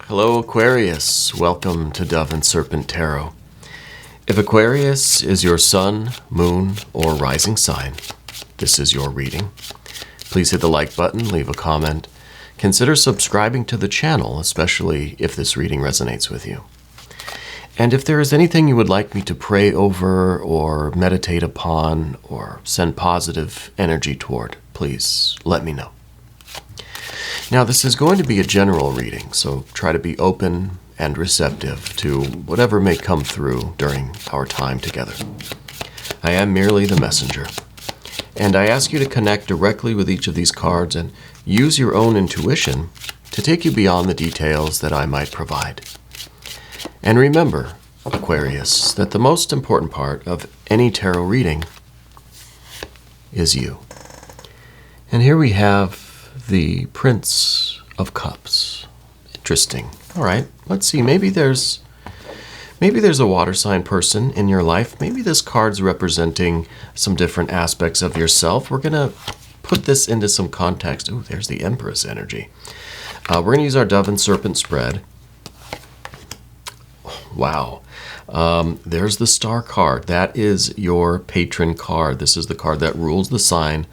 Hello Aquarius, welcome to Dove and Serpent Tarot. If Aquarius is your sun, moon, or rising sign, this is your reading. Please hit the like button, leave a comment. Consider subscribing to the channel, especially if this reading resonates with you. And if there is anything you would like me to pray over or meditate upon or send positive energy toward, please let me know. Now, this is going to be a general reading, so try to be open and receptive to whatever may come through during our time together. I am merely the messenger, and I ask you to connect directly with each of these cards and use your own intuition to take you beyond the details that I might provide. And remember, Aquarius, that the most important part of any tarot reading is you. And here we have the Prince of Cups. Interesting. All right, let's see. Maybe there's a water sign person in your life. Maybe this card's representing some different aspects of yourself. We're going to put this into some context. Ooh, there's the Empress energy. We're going to use our Dove and Serpent spread. Wow. There's the Star card. That is your patron card. This is the card that rules the sign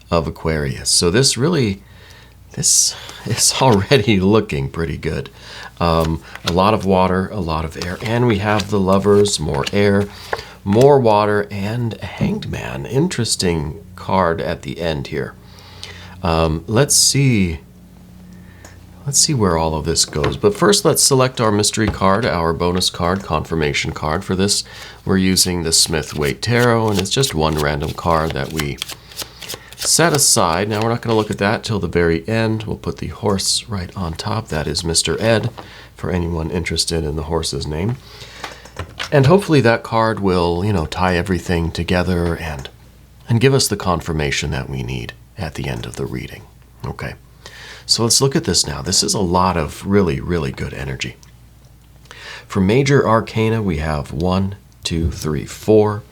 of Aquarius. So this is already looking pretty good. A lot of water, a lot of air, and we have the Lovers, more air, more water, and a Hanged Man. Interesting card at the end here. Let's see where all of this goes. But first, let's select our mystery card, our bonus card, confirmation card. For this, we're using the Smith-Waite Tarot, and it's just one random card that we set aside. Now, we're not going to look at that till the very end. We'll put the horse right on top. That is Mr. Ed, for anyone interested in the horse's name. And hopefully that card will, tie everything together and give us the confirmation that we need at the end of the reading. Okay. So let's look at this now. This is a lot of really, really good energy. For major arcana, we have 1, 2, 3, 4.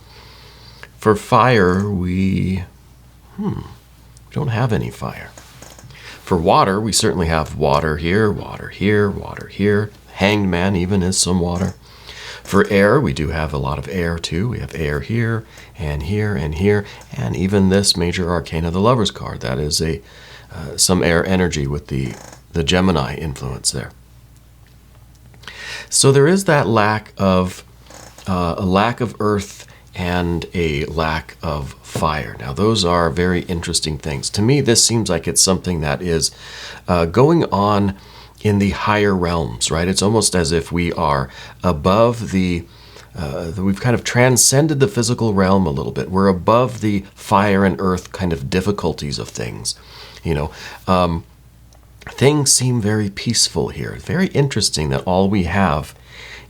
For fire, we don't have any fire. For water, we certainly have water here, water here, water here. Hanged Man even is some water. For air, we do have a lot of air too. We have air here, and here, and here. And even this major arcana, the Lover's card, that is some air energy with the Gemini influence there. So there is that lack of earth and a lack of fire. Now, those are very interesting things. To me, this seems like it's something that is going on in the higher realms, right? It's almost as if we are above we've kind of transcended the physical realm a little bit. We're above the fire and earth kind of difficulties of things. Things seem very peaceful here. Very interesting that all we have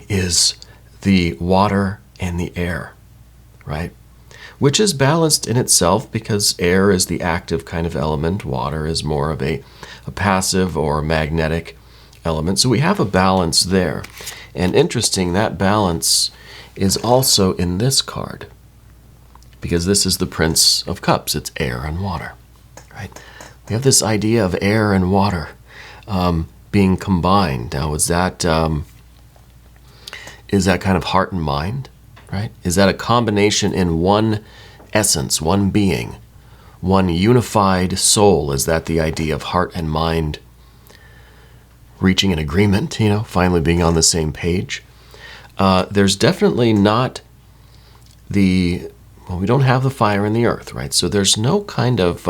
is the water and the air, right? Which is balanced in itself because air is the active kind of element. Water is more of a passive or magnetic element. So we have a balance there. And interesting, that balance is also in this card because this is the Prince of Cups. It's air and water, right? We have this idea of air and water being combined. Now, is that kind of heart and mind, right? Is that a combination in one essence, one being, one unified soul? Is that the idea of heart and mind reaching an agreement, finally being on the same page? There's definitely not we don't have the fire and the earth, right? So there's no kind of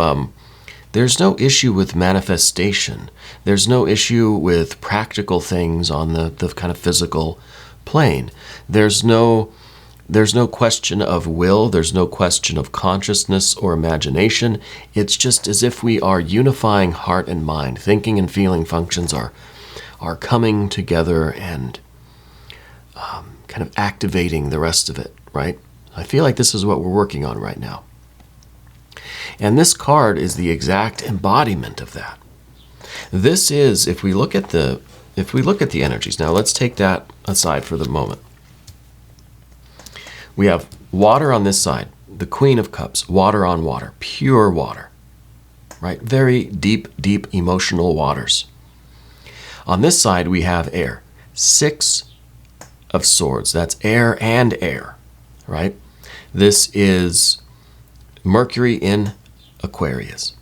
there's no issue with manifestation. There's no issue with practical things on the kind of physical plane. There's no question of will. There's no question of consciousness or imagination. It's just as if we are unifying heart and mind. Thinking and feeling functions are coming together and kind of activating the rest of it, right? I feel like this is what we're working on right now. And this card is the exact embodiment of that. This is, if we look at the energies, now let's take that aside for the moment. We have water on this side, the Queen of Cups, water on water, pure water, right? Very deep, deep emotional waters. On this side, we have air. 6 of swords. That's air and air, right? This is Mercury in Aquarius,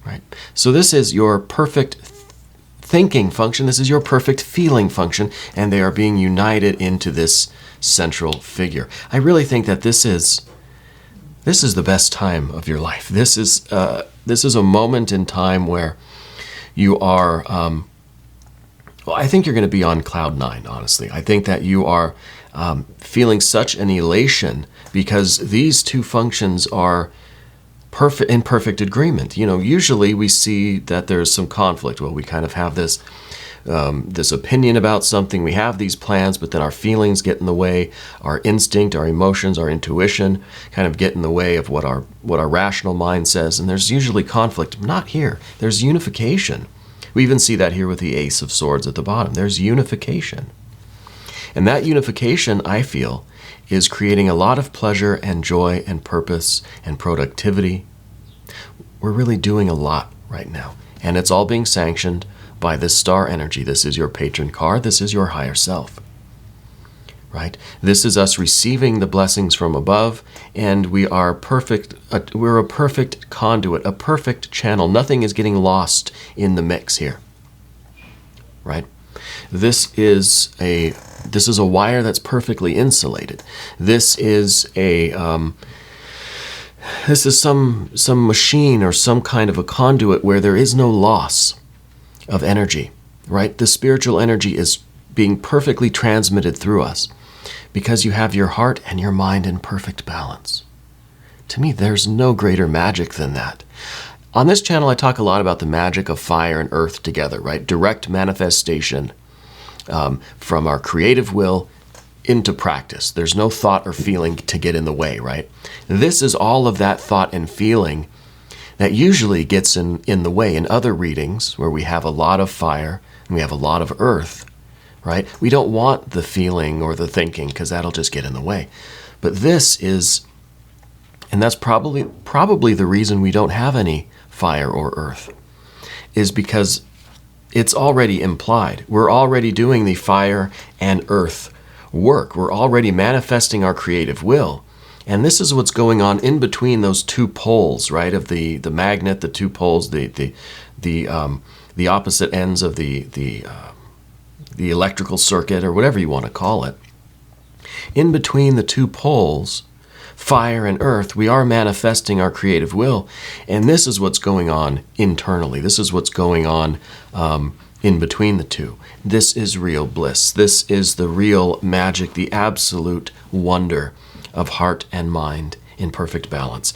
right? So this is your perfect thinking function. This is your perfect feeling function, and they are being united into this central figure. I really think that this is the best time of your life. This is a moment in time where you are, well, I think you're going to be on cloud 9, honestly. I think that you are feeling such an elation because these two functions are in perfect agreement. You know, usually we see that there's some conflict. Well, we kind of have this this opinion about something. We have these plans, but then our feelings get in the way. Our instinct, our emotions, our intuition kind of get in the way of what our rational mind says. And there's usually conflict. Not here. There's unification. We even see that here with the Ace of Swords at the bottom. There's unification. And that unification, I feel, is creating a lot of pleasure and joy and purpose and productivity. We're really doing a lot right now. And it's all being sanctioned by this star energy. This is your patron card. This is your higher self, right? This is us receiving the blessings from above, and we are perfect. We're a perfect conduit, a perfect channel. Nothing is getting lost in the mix here, right? This is a wire that's perfectly insulated. This is some machine or some kind of a conduit where there is no loss of energy, right? The spiritual energy is being perfectly transmitted through us because you have your heart and your mind in perfect balance. To me, there's no greater magic than that. On this channel, I talk a lot about the magic of fire and earth together, right? Direct manifestation from our creative will into practice. There's no thought or feeling to get in the way, right? This is all of that thought and feeling that usually gets in the way in other readings where we have a lot of fire and we have a lot of earth, right? We don't want the feeling or the thinking because that'll just get in the way. But this is, and that's probably the reason we don't have any fire or earth, is because it's already implied. We're already doing the fire and earth work. We're already manifesting our creative will. And this is what's going on in between those two poles, right? Of the magnet, the two poles, the opposite ends of the electrical circuit, or whatever you want to call it. In between the two poles, fire and earth, we are manifesting our creative will. And this is what's going on internally. This is what's going on in between the two. This is real bliss. This is the real magic, the absolute wonder of heart and mind in perfect balance.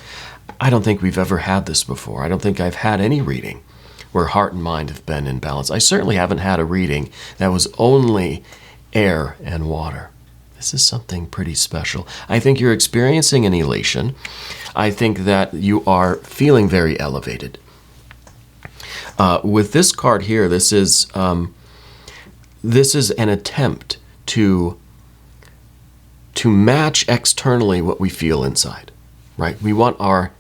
I don't think we've ever had this before. I don't think I've had any reading where heart and mind have been in balance. I certainly haven't had a reading that was only air and water. This is something pretty special. I think you're experiencing an elation. I think that you are feeling very elevated. With this card here, this is an attempt to match externally what we feel inside, right? We want our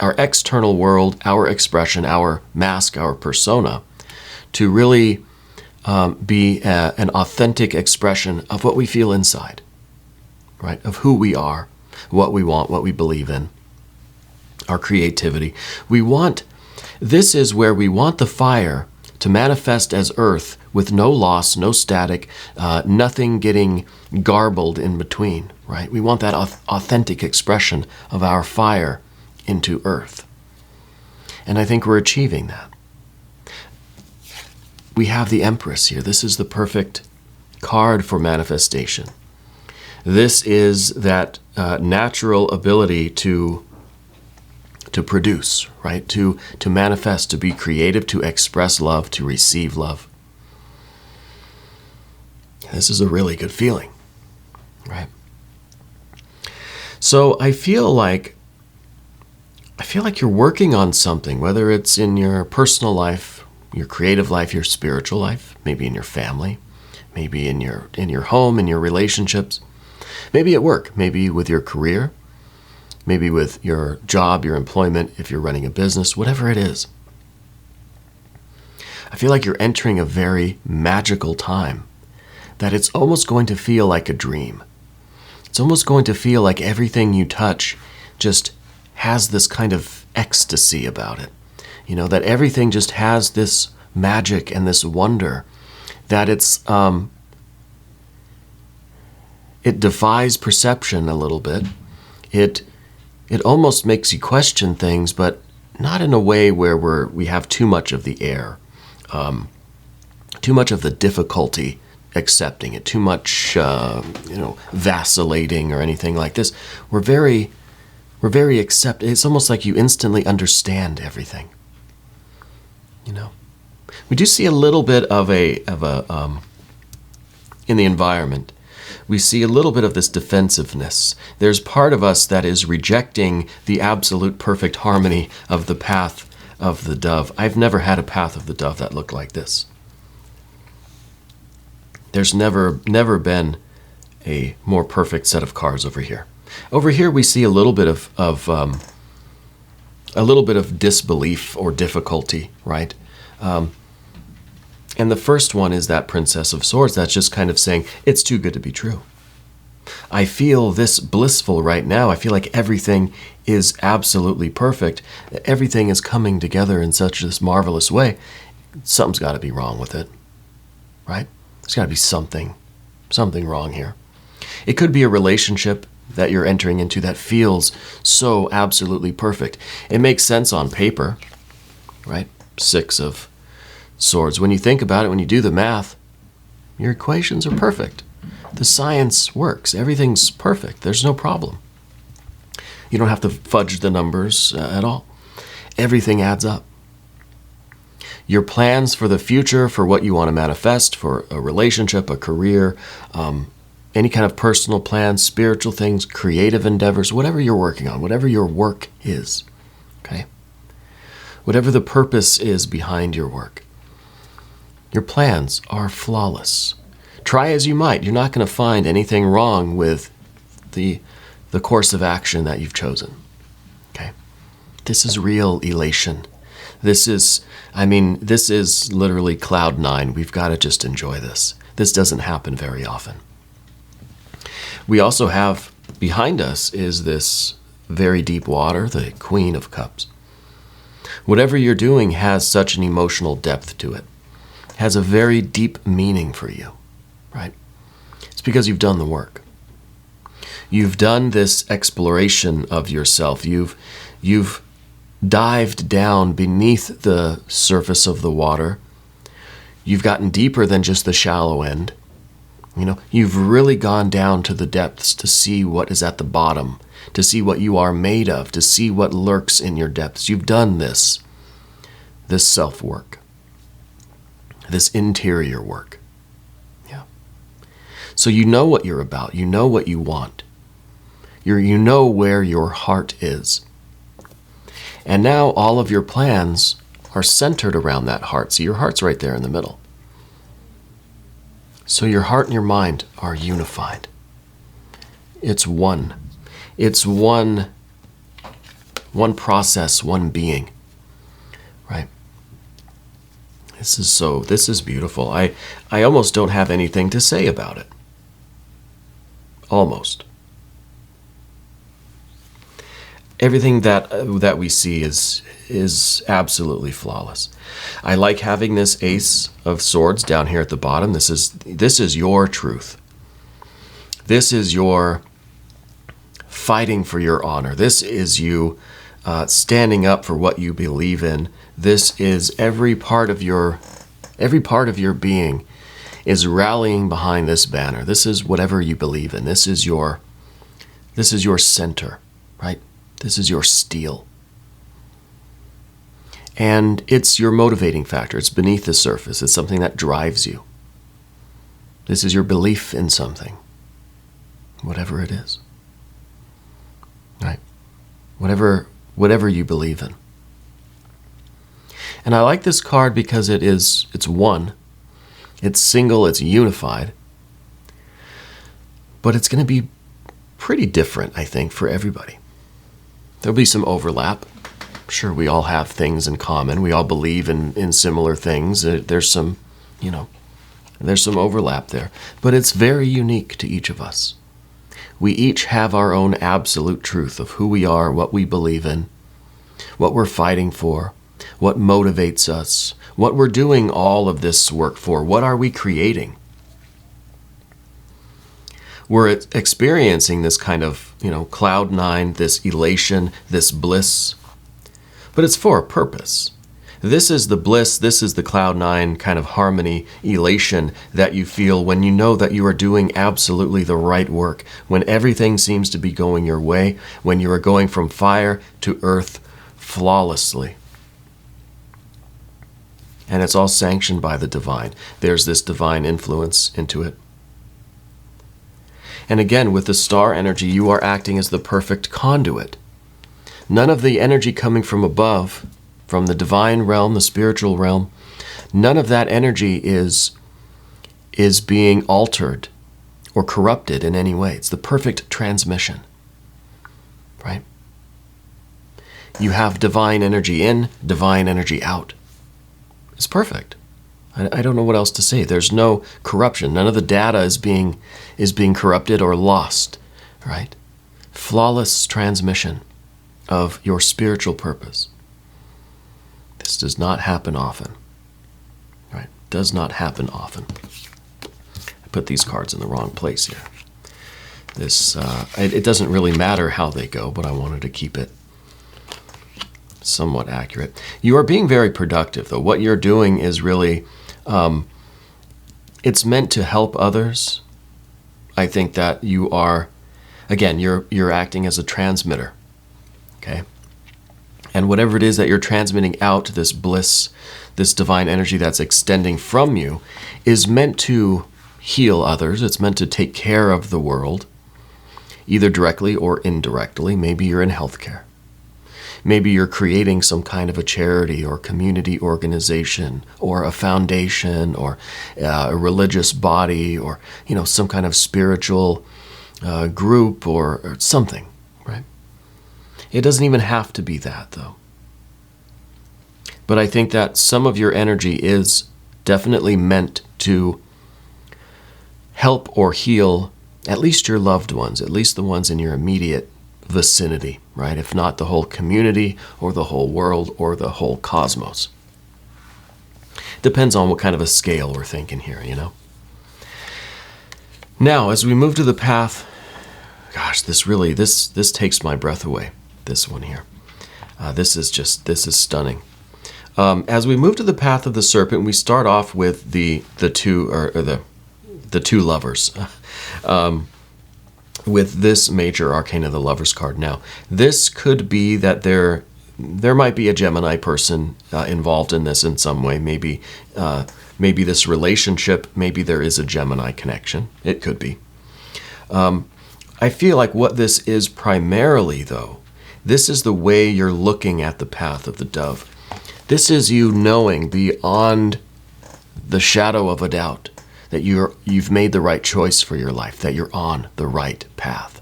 external world, our expression, our mask, our persona to really be an authentic expression of what we feel inside, right? Of who we are, what we want, what we believe in, our creativity. This is where we want the fire to manifest as earth with no loss, no static, nothing getting garbled in between, right? We want that authentic expression of our fire into earth. And I think we're achieving that. We have the Empress here. This is the perfect card for manifestation. This is that natural ability to produce, right? To manifest, to be creative, to express love, to receive love. This is a really good feeling, right? So I feel like you're working on something, whether it's in your personal life, your creative life, your spiritual life, maybe in your family, maybe in your home, in your relationships, maybe at work, maybe with your career, maybe with your job, your employment, if you're running a business, whatever it is. I feel like you're entering a very magical time, that it's almost going to feel like a dream. It's almost going to feel like everything you touch just has this kind of ecstasy about it. You know, that everything just has this magic and this wonder, that it defies perception a little bit. It almost makes you question things, but not in a way where we have too much of the air, too much of the difficulty accepting it, too much vacillating or anything like this. We're very accepting. It's almost like you instantly understand everything. You know, we do see a little bit of a in the environment. We see a little bit of this defensiveness. There's part of us that is rejecting the absolute perfect harmony of the path of the dove. I've never had a path of the dove that looked like this. There's never been a more perfect set of cards over here. Over here we see a little bit of disbelief or difficulty, right? And the first one is that Princess of Swords that's just kind of saying, it's too good to be true. I feel this blissful right now. I feel like everything is absolutely perfect. Everything is coming together in such this marvelous way. Something's got to be wrong with it, right? There's got to be something wrong here. It could be a relationship that you're entering into that feels so absolutely perfect. It makes sense on paper, right? 6 of Swords. When you think about it, when you do the math, your equations are perfect. The science works. Everything's perfect. There's no problem. You don't have to fudge the numbers at all. Everything adds up. Your plans for the future, for what you want to manifest, for a relationship, a career, any kind of personal plans, spiritual things, creative endeavors, whatever you're working on, whatever your work is, okay? Whatever the purpose is behind your work, your plans are flawless. Try as you might, you're not going to find anything wrong with the course of action that you've chosen. Okay? This is real elation. This is literally cloud 9. We've got to just enjoy this. This doesn't happen very often. We also have behind us is this very deep water, the Queen of Cups. Whatever you're doing has such an emotional depth to it. Has a very deep meaning for you, right? It's because you've done the work. You've done this exploration of yourself. You've dived down beneath the surface of the water. You've gotten deeper than just the shallow end. You know, you've really gone down to the depths to see what is at the bottom, to see what you are made of, to see what lurks in your depths. You've done this self-work. This interior work. Yeah. So you know what you're about. You know what you want. You know where your heart is. And now all of your plans are centered around that heart. So your heart's right there in the middle. So your heart and your mind are unified. It's one. It's one process, one being. Right? This is beautiful. I almost don't have anything to say about it. Almost. Everything that we see is absolutely flawless. I like having this Ace of Swords down here at the bottom. This is your truth. This is your fighting for your honor. This is you standing up for what you believe in. This is every part of your being is rallying behind this banner. This is whatever you believe in. This is your center, right? This is your steel. And it's your motivating factor. It's beneath the surface. It's something that drives you. This is your belief in something, whatever it is, right? Whatever you believe in. And I like this card because it's one, it's single, it's unified, but it's going to be pretty different, I think, for everybody. There'll be some overlap, Sure, we all have things in common. We all believe in similar things. There's some, there's some overlap there. But it's very unique to each of us. We each have our own absolute truth of who we are, what we believe in, what we're fighting for, what motivates us, what we're doing all of this work for. What are we creating? We're experiencing this kind of, cloud nine, this elation, this bliss. But it's for a purpose. This is the bliss, this is the cloud nine kind of harmony, elation that you feel when you know that you are doing absolutely the right work, when everything seems to be going your way, when you are going from fire to earth flawlessly. And it's all sanctioned by the divine. There's this divine influence into it. And again, with the star energy, you are acting as the perfect conduit. None of the energy coming from above, from the divine realm, the spiritual realm, none of that energy is being altered or corrupted in any way. It's the perfect transmission, right? You have divine energy in, divine energy out. It's perfect. I don't know what else to say. There's no corruption. None of the data is being corrupted or lost, right? Flawless transmission of your spiritual purpose. This does not happen often, right? Does not happen often. I put these cards in the wrong place here. This it doesn't really matter how they go, but I wanted to keep it somewhat accurate. You are being very productive, though. What you're doing is really, it's meant to help others. I think that you are, again, you're acting as a transmitter, okay? And whatever it is that you're transmitting out, this bliss, this divine energy that's extending from you, is meant to heal others. It's meant to take care of the world, either directly or indirectly. Maybe you're in healthcare. Maybe you're creating some kind of a charity or community organization or a foundation or a religious body or, some kind of spiritual group or something, right? It doesn't even have to be that, though. But I think that some of your energy is definitely meant to help or heal at least your loved ones, at least the ones in your immediate vicinity, right? If not the whole community or the whole world or the whole cosmos. Depends on what kind of a scale we're thinking here, Now, as we move to the path, gosh, this takes my breath away, this one here. This is stunning. As we move to the path of the serpent, we start off with the two lovers. With this major arcana, the Lover's card. Now, this could be that there might be a Gemini person involved in this in some way. Maybe this relationship, maybe there is a Gemini connection. It could be. I feel like what this is primarily, though, this is the way you're looking at the path of the dove. This is you knowing beyond the shadow of a doubt that you've made the right choice for your life, that you're on the right path.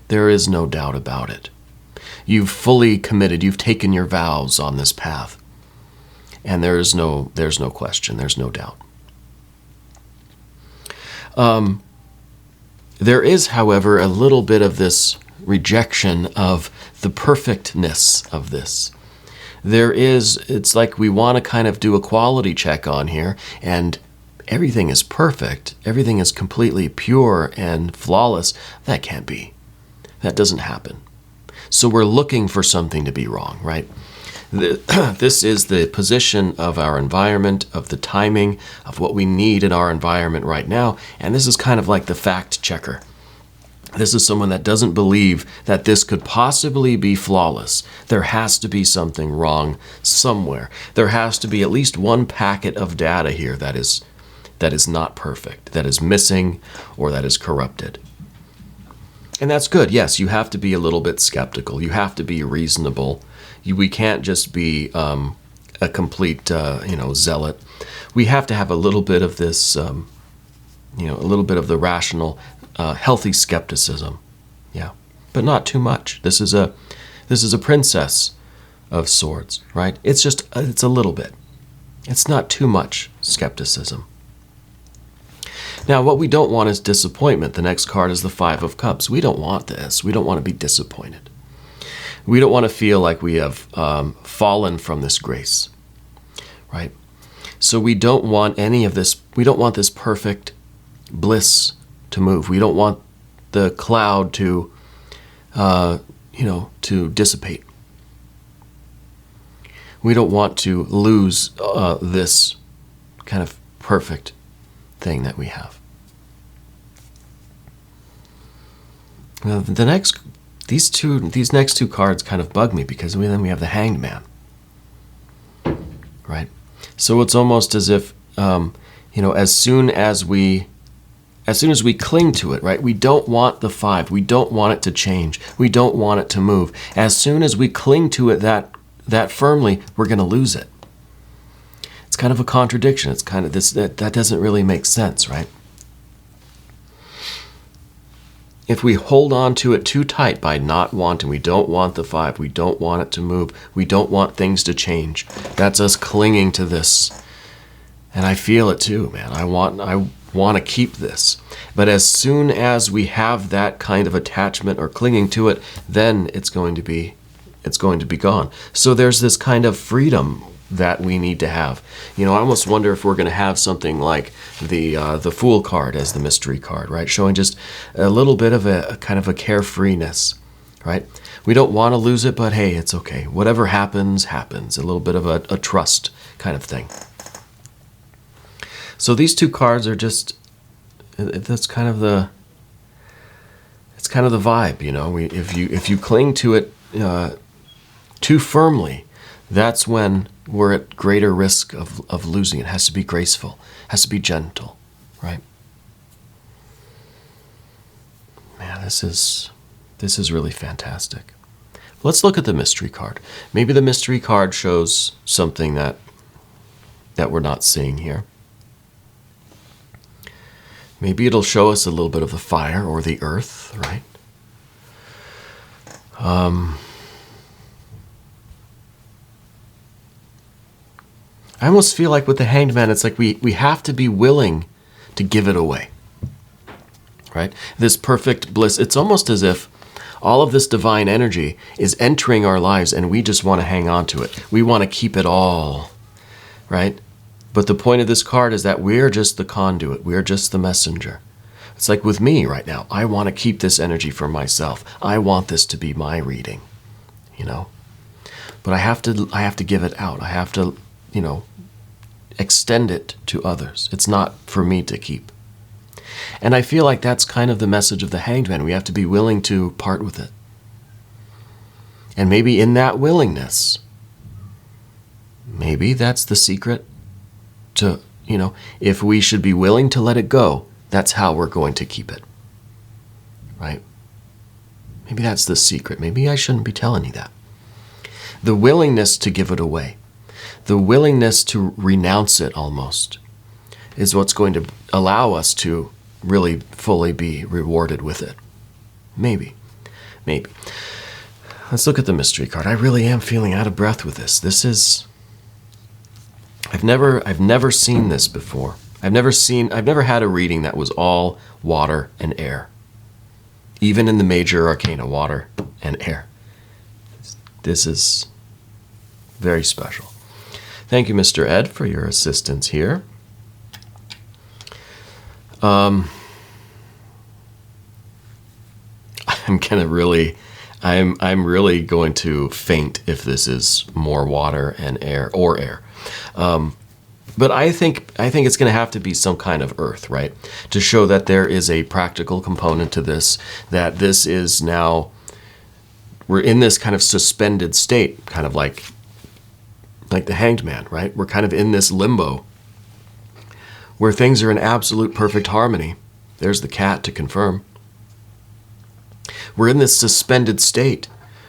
There is no doubt about it. You've fully committed, you've taken your vows on this path. And there's no question, there's no doubt. There is, however, a little bit of this rejection of the perfectness of this. It's like we want to kind of do a quality check on here, and everything is perfect, everything is completely pure and flawless. That can't be. That doesn't happen. So we're looking for something to be wrong, right? This is the position of our environment, of the timing, of what we need in our environment right now, and this is kind of like the fact checker. This is someone that doesn't believe that this could possibly be flawless. There has to be something wrong somewhere. There has to be at least one packet of data here that is not perfect, that is missing, or that is corrupted. And that's good. Yes, you have to be a little bit skeptical. You have to be reasonable. We can't just be a complete, zealot. We have to have a little bit of this, a little bit of the rational, healthy skepticism. Yeah, but not too much. This is a princess of Swords, right? It's a little bit. It's not too much skepticism. Now, what we don't want is disappointment. The next card is the Five of Cups. We don't want this. We don't want to be disappointed. We don't want to feel like we have fallen from this grace, right? So we don't want any of this. We don't want this perfect bliss to move. We don't want the cloud to, to dissipate. We don't want to lose this kind of perfect thing that we have. Now, these next two cards kind of bug me because then we have the Hanged Man, right? So it's almost as if, as soon as we cling to it, right? We don't want the five. We don't want it to change. We don't want it to move. As soon as we cling to it that firmly, we're going to lose it. It's kind of a contradiction. It's kind of this that doesn't really make sense, right? If we hold on to it too tight by not wanting, we don't want the five, we don't want it to move, we don't want things to change. That's us clinging to this. And I feel it too, man. I want to keep this. But as soon as we have that kind of attachment or clinging to it, then it's going to be gone. So there's this kind of freedom that we need to have. I almost wonder if we're going to have something like the Fool card as the mystery card, right? Showing just a little bit of a kind of a carefreeness, right? We don't want to lose it, but hey, it's okay. Whatever happens, happens. A little bit of a trust kind of thing. So these two cards are just, it's kind of the vibe, if you cling to it too firmly, that's when we're at greater risk of losing. It has to be graceful, has to be gentle, right? Man, this is really fantastic. Let's look at the mystery card. Maybe the mystery card shows something that we're not seeing here. Maybe it'll show us a little bit of the fire or the earth, right? I almost feel like with the Hanged Man, it's like we have to be willing to give it away, right? This perfect bliss, it's almost as if all of this divine energy is entering our lives and we just want to hang on to it. We want to keep it all, right? But the point of this card is that we're just the conduit. We're just the messenger. It's like with me right now. I want to keep this energy for myself. I want this to be my reading, But I have to give it out. I have to, extend it to others. It's not for me to keep. And I feel like that's kind of the message of the Hanged Man. We have to be willing to part with it. And maybe in that willingness, maybe that's the secret to, if we should be willing to let it go, that's how we're going to keep it. Right? Maybe that's the secret. Maybe I shouldn't be telling you that. The willingness to give it away. The willingness to renounce it almost is what's going to allow us to really fully be rewarded with it. Maybe. Let's look at the mystery card. I really am feeling out of breath with this. This is, I've never seen this before. I've never had a reading that was all water and air. Even in the major arcana, water and air. This is very special. Thank you, Mr. Ed, for your assistance here. I'm really going to faint if this is more water and air or air. But I think it's going to have to be some kind of earth, right? To show that there is a practical component to this, that this is now, we're in this kind of suspended state, kind of like the Hanged Man, right? We're kind of in this limbo where things are in absolute perfect harmony. There's the cat to confirm. We're in this suspended state.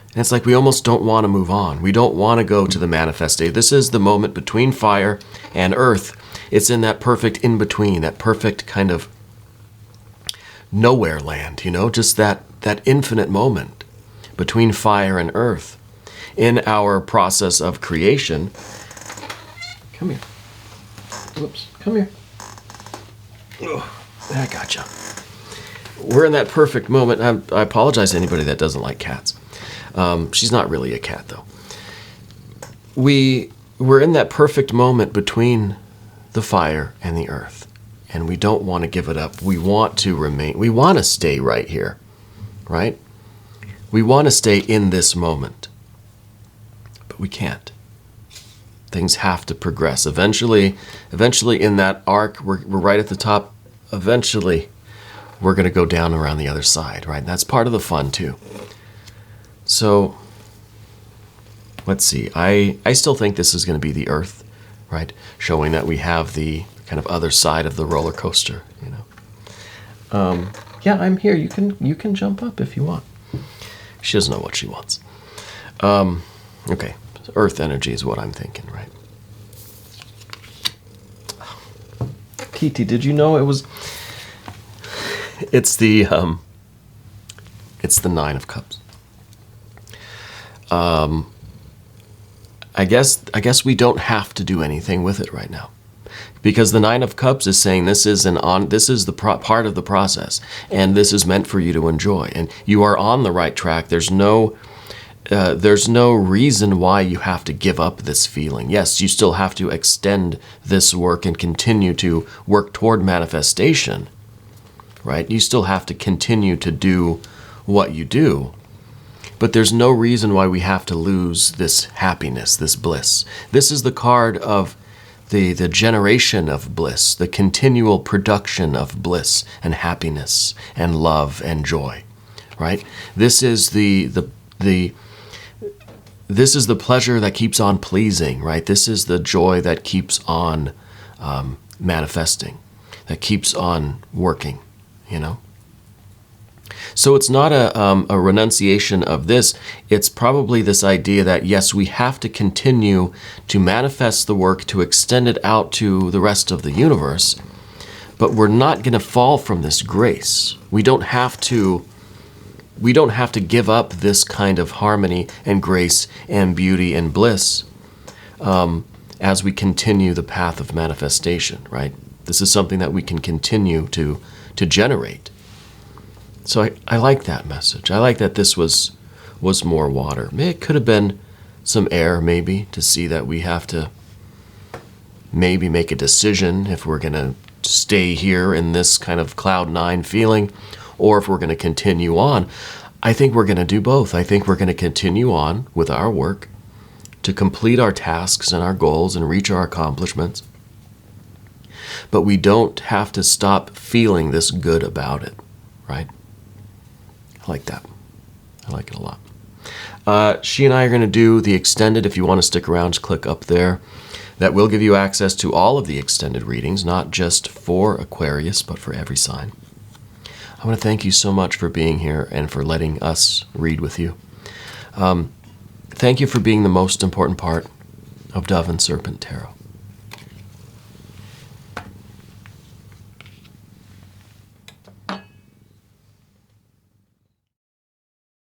And it's like we almost don't want to move on. We don't want to go to the manifest state. This is the moment between fire and earth. It's in that perfect in-between, that perfect kind of nowhere land, just that infinite moment between fire and earth. in our process of creation. Come here. Whoops. Come here. Oh, I gotcha. We're in that perfect moment. I apologize to anybody that doesn't like cats. She's not really a cat, though. We're in that perfect moment between the fire and the earth, and we don't want to give it up. We want to remain. We want to stay right here, right? We want to stay in this moment, but we can't. Things have to progress. Eventually in that arc, we're right at the top. Eventually, we're going to go down around the other side, right? And that's part of the fun, too. So, let's see. I still think this is going to be the Earth, right? Showing that we have the kind of other side of the roller coaster, you know. Yeah, I'm here. You can jump up if you want. She doesn't know what she wants. Okay. Earth energy is what I'm thinking, right? Kiti, did you know it's the Nine of Cups. I guess we don't have to do anything with it right now, because the Nine of Cups is saying this is the part of the process, and this is meant for you to enjoy, and you are on the right track. There's no reason why you have to give up this feeling. Yes, you still have to extend this work and continue to work toward manifestation, right? You still have to continue to do what you do, but there's no reason why we have to lose this happiness, this bliss. This is the card of the generation of bliss, the continual production of bliss and happiness and love and joy, right? This is this is the pleasure that keeps on pleasing, right? This is the joy that keeps on manifesting, that keeps on working, you know? So it's not a renunciation of this. It's probably this idea that, yes, we have to continue to manifest the work, to extend it out to the rest of the universe, but we're not going to fall from this grace. We don't have to give up this kind of harmony and grace and beauty and bliss as we continue the path of manifestation, right? This is something that we can continue to generate. So I like that message. I like that this was more water. It could have been some air, maybe, to see that we have to maybe make a decision if we're going to stay here in this kind of cloud nine feeling, or if we're going to continue on. I think we're going to do both. I think we're going to continue on with our work to complete our tasks and our goals and reach our accomplishments. But we don't have to stop feeling this good about it, right? I like that. I like it a lot. She and I are going to do the extended. If you want to stick around, just click up there. That will give you access to all of the extended readings, not just for Aquarius, but for every sign. I want to thank you so much for being here and for letting us read with you. Thank you for being the most important part of Dove and Serpent Tarot.